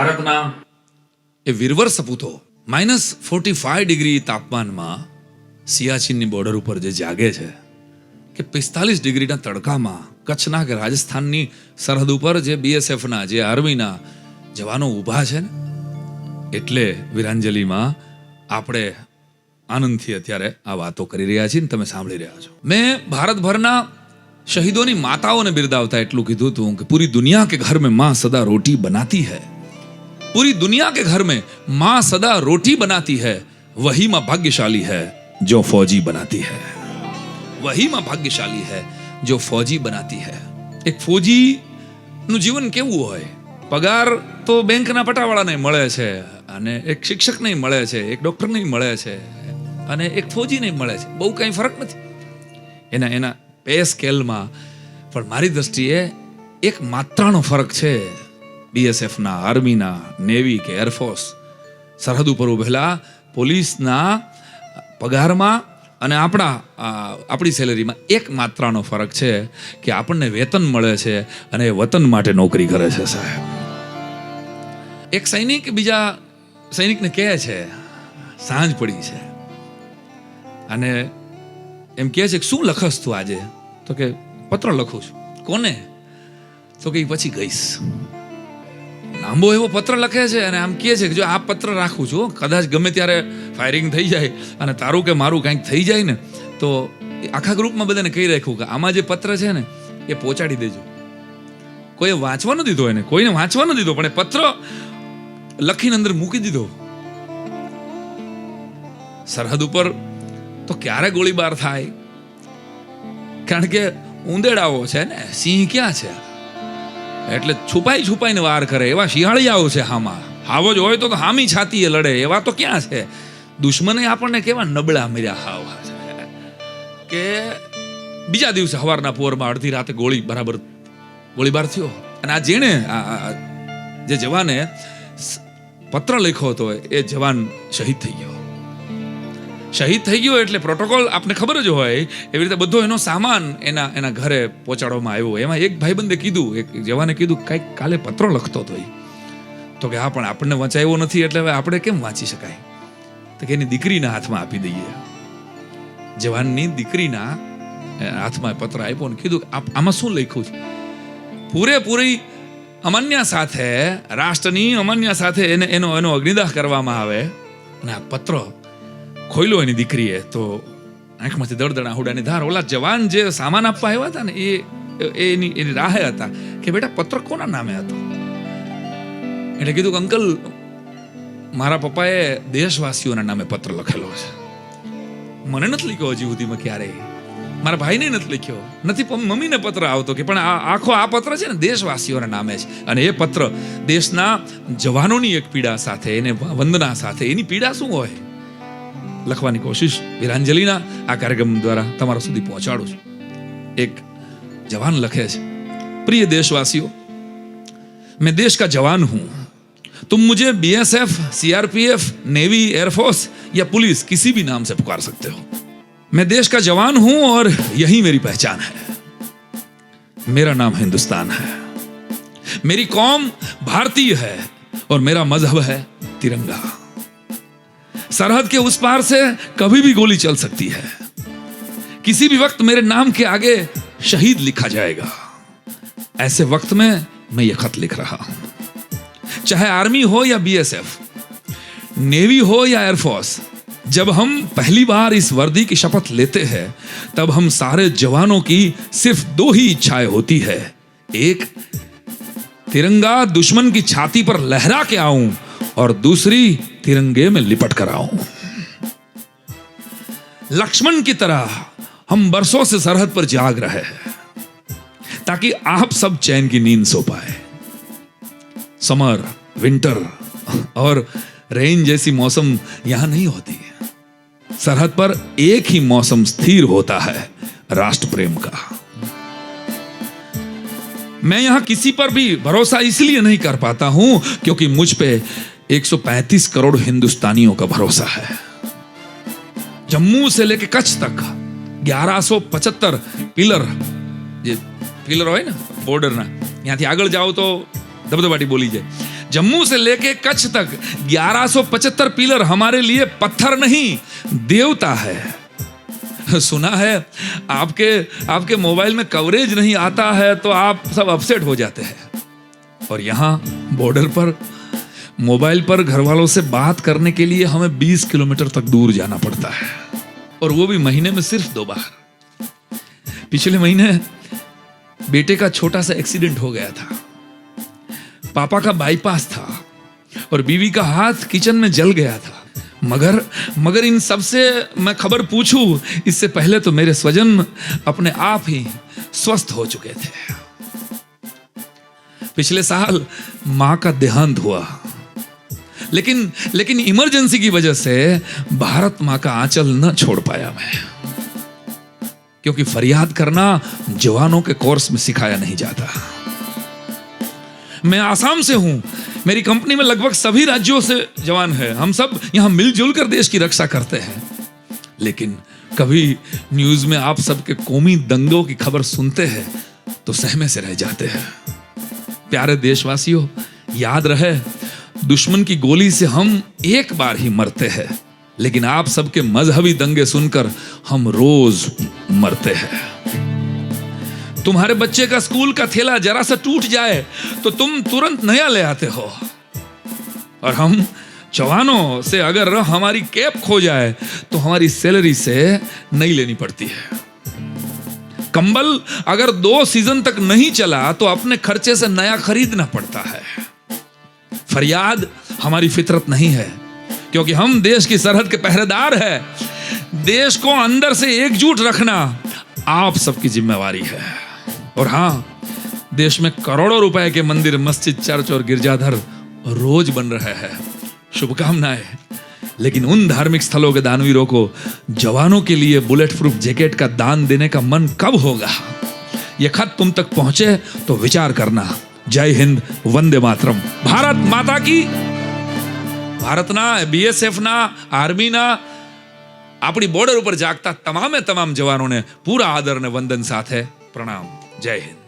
ભારતના એ વીરવર સપૂતો -45 તાપમાનમાં સિયાચીનની બોર્ડર ઉપર જે જાગે છે કે 45 ડિગ્રીના તડકામાં કચ્છના કે રાજસ્થાનની સરહદ ઉપર જે બીએસએફના જે આર્મીના જવાનો ઊભા છે ને, એટલે વીરાંજલિમાં આપણે આનંદથી અત્યારે આ વાતો કરી રહ્યા છીએ ને તમે સાંભળી રહ્યા છો. મેં ભારતભરના શહીદોની માતાઓને બિરદાવતા એટલું કીધું હતું કે પૂરી દુનિયા કે ઘર में माँ सदा रोटी बनाती है, पूरी दुनिया के घर में माँ सदा रोटी बनाती है, वही माँ भाग्यशाली है जो फौजी बनाती है, वही माँ भाग्यशाली है जो फौजी बनाती है. એક ફૌજી નું જીવન કેવું હોય? પગાર તો બેંકના પટાવાળાને મળે છે, અને એક શિક્ષકને મળે છે, એક ડોક્ટરને મળે છે, અને એક ફૌજીને મળે છે. બહુ કંઈ ફરક નથી એના પે સ્કેલમાં. પણ મારી દ્રષ્ટિએ એક માત્રાનો ફરક છે બીએસએફના, આર્મીના, નેવી કે એરફોર્સ સરહદ ઉપર ઉભેલા પોલીસના પગારમાં અને આપણી સેલેરીમાં એક માત્રાનો ફરક છે કે આપણને વેતન મળે છે અને એ વતન માટે નોકરી કરે છે. સાહેબ, એક સૈનિક બીજા સૈનિકને કહે છે સાંજ પડી છે અને એમ કહે છે કે શું લખસ તું આજે? તો કે પત્ર લખું છું. કોને? તો કે પછી ગઈશ. લાંબો એવો પત્ર લખે છે અને આમ કહે છે કે જો આ પત્ર રાખું છું, કદાચ ગમે ત્યારે ફાયરિંગ થઈ જાય અને તારું કે મારું કંઈક થઈ જાય ને, તો આખા ગ્રુપમાં બધાને કહી રાખ્યું કે આમાં જે પત્ર છે ને એ પહોંચાડી દેજો. કોઈએ વાંચવા ન દીધો, એને કોઈને વાંચવા ન દીધો, પણ એ પત્ર લખીને અંદર મૂકી દીધો. સરહદ ઉપર તો ક્યારે ગોળીબાર થાય? કારણ કે ઉંદેડાઓ છે ને, સિંહ ક્યાં છે? એટલે છુપાઈને વાર કરે એવા શિયાળિયાઓ છે હામાં. હાવ જ હોય તો હામી છાતીએ લડે એવા તો ક્યાં છે? દુશ્મને આપણને કેવા નબળા મર્યા હાવ છે કે બીજા દિવસે સવારના પોરમાં અડધી રાતે ગોળીબાર થયો. અને આ જેણે જે જવાને પત્ર લખ્યો હતો એ જવાન શહીદ થઈ ગયો. એટલે પ્રોટોકોલ આપને ખબર જ હોય એવી રીતે બધો એનો સામાન એના ઘરે પહોંચાડવામાં આવ્યો. એમાં એક ભાઈબંધે કીધું, એક જવાને કીધું, કંઈક કાલે પત્ર લખતો હતો. તો કે હા, પણ આપણને વાંચાયો નથી એટલે હવે આપણે કેમ વાંચી શકાય? તો કે એની દીકરીના હાથમાં આપી દઈએ. જવાનની દીકરીના હાથમાં પત્ર આપ્યો અને કીધું આમાં શું લખ્યું છે? પૂરેપૂરી અમાન્ય સાથે, રાષ્ટ્રની અમાન્ય સાથે એનો અગ્નિદાહ કરવામાં આવે. અને આ પત્ર ખોલ્યો એની દીકરીએ તો આંખમાંથી દળદળા હુડાની ધાર. ઓલા જવાન જે સામાન આપવા આવ્યા હતા ને એની રાહે હતા કે બેટા પત્ર કોના નામે હતો? એટલે કીધું કે અંકલ, મારા પપ્પાએ દેશવાસીઓના નામે પત્ર લખેલો છે. મને નથી લખ્યો હજી સુધીમાં ક્યારેય, મારા ભાઈને નથી લખ્યો, નથી મમ્મીને પત્ર આવતો કે, પણ આ પત્ર છે ને દેશવાસીઓના નામે છે. અને એ પત્ર દેશના જવાનોની એક પીડા સાથે, એને વંદના સાથે, એની પીડા શું હોય લખવાની કોશિશ વીરાંજલિના આ કાર્યક્રમ દ્વારા તમારા સુધી પહોંચાડું છું. એક જવાન લખે છે, प्रिय देशवासियों, मैं देश का जवान हूं. तुम मुझे बीएसएफ, सीआरपीएफ, नेवी, एयरफोर्स या पुलिस किसी भी नाम से पुकार सकते हो. मैं देश का जवान हूं और यही मेरी पहचान है. मेरा नाम हिंदुस्तान है, मेरी कौम भारतीय है और मेरा मजहब है तिरंगा. सरहद के उस पार से कभी भी गोली चल सकती है, किसी भी वक्त मेरे नाम के आगे शहीद लिखा जाएगा. ऐसे वक्त में मैं ये खत लिख रहा हूं. चाहे आर्मी हो या बीएसएफ, नेवी हो या एयरफोर्स, जब हम पहली बार इस वर्दी की शपथ लेते हैं तब हम सारे जवानों की सिर्फ 2 ही इच्छाएं होती है. एक, तिरंगा दुश्मन की छाती पर लहरा के आऊं, और दूसरी, तिरंगे में लिपट कर आऊं. लक्ष्मण की तरह हम बरसों से सरहद पर जाग रहे हैं ताकि आप सब चैन की नींद सो पाए. समर, विंटर और रेन जैसी मौसम यहां नहीं होती. सरहद पर एक ही मौसम स्थिर होता है, राष्ट्र प्रेम का. मैं यहां किसी पर भी भरोसा इसलिए नहीं कर पाता हूं क्योंकि मुझ पे 135 करोड़ हिंदुस्तानियों का भरोसा है. जम्मू से लेकर कच्छ तक 1175 पिलर, જે પિલર હોય ને બોર્ડરના, ત્યાંથી આગળ જાઓ તો ધબધબાટી બોલી જાય. जम्मू से लेके कच्छ तक 1175 पिलर हमारे लिए पत्थर नहीं, देवता है। सुना है आपके मोबाइल में कवरेज नहीं आता है तो आप सब अपसेट हो जाते हैं, और यहां बॉर्डर पर मोबाइल पर घर वालों से बात करने के लिए हमें 20 किलोमीटर तक दूर जाना पड़ता है, और वो भी महीने में सिर्फ 2 बार। पिछले महीने बेटे का छोटा सा एक्सीडेंट हो गया था, पापा का बाईपास था और बीवी का हाथ किचन में जल गया था। मगर इन सब से मैं खबर पूछूं इससे पहले तो मेरे स्वजन अपने आप ही स्वस्थ हो चुके थे। पिछले साल मां का देहांत हुआ, लेकिन इमरजेंसी की वजह से भारत मां का आंचल न छोड़ पाया मैं, क्योंकि फरियाद करना जवानों के कोर्स में सिखाया नहीं जाता। मैं आसाम से हूं, मेरी कंपनी में लगभग सभी राज्यों से जवान हैं, हम सब यहां मिलजुल कर देश की रक्षा करते हैं। लेकिन कभी न्यूज में आप सबके कौमी दंगों की खबर सुनते हैं तो सहमे से रह जाते हैं। प्यारे देशवासियों, याद रहे, दुश्मन की गोली से हम एक बार ही मरते हैं, लेकिन आप सबके मजहबी दंगे सुनकर हम रोज मरते हैं। तुम्हारे बच्चे का स्कूल का थैला जरा सा टूट जाए तो तुम तुरंत नया ले आते हो, और हम जवानों से अगर हमारी कैप खो जाए तो हमारी सैलरी से नई लेनी पड़ती है। कंबल अगर 2 सीजन तक नहीं चला तो अपने खर्चे से नया खरीदना पड़ता है। फरियाद हमारी फितरत नहीं है, क्योंकि हम देश की सरहद के पहरेदार हैं। देश को अंदर से एकजुट रखना आप सबकी जिम्मेवारी है। और हां, देश में करोड़ों रुपए के मंदिर, मस्जिद, चर्च और गिरजाघर रोज बन रहे हैं, शुभकामनाएं। लेकिन उन धार्मिक स्थलों के दानवीरों को जवानों के लिए बुलेट प्रूफ जैकेट का दान देने का मन कब होगा? यह खत तुम तक पहुंचे तो विचार करना। जय हिंद, वंदे मातरम। भारत माता की। भारत ना, बीएसएफ ना, आर्मी ना, अपनी बॉर्डर ऊपर जागता તમામ જવાનોને પૂરા આદર અને વંદન સાથે પ્રણામ। જય હિન્દ।